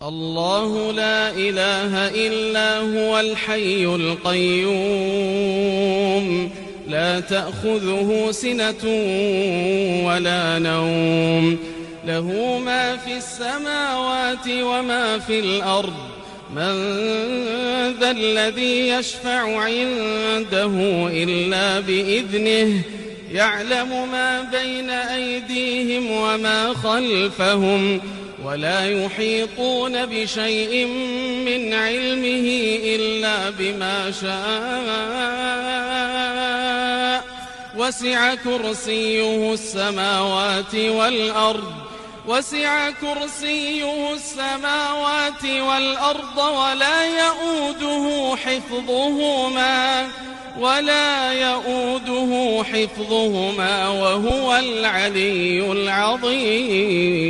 الله لا إله إلا هو الحي القيوم لا تأخذه سنة ولا نوم له ما في السماوات وما في الأرض من ذا الذي يشفع عنده إلا بإذنه يعلم ما بين أيديهم وما خلفهم ولا يحيطون بشيء من علمه إلا بما شاء وسع كرسيه السماوات والأرض ولا يؤوده حفظهما وهو العلي العظيم.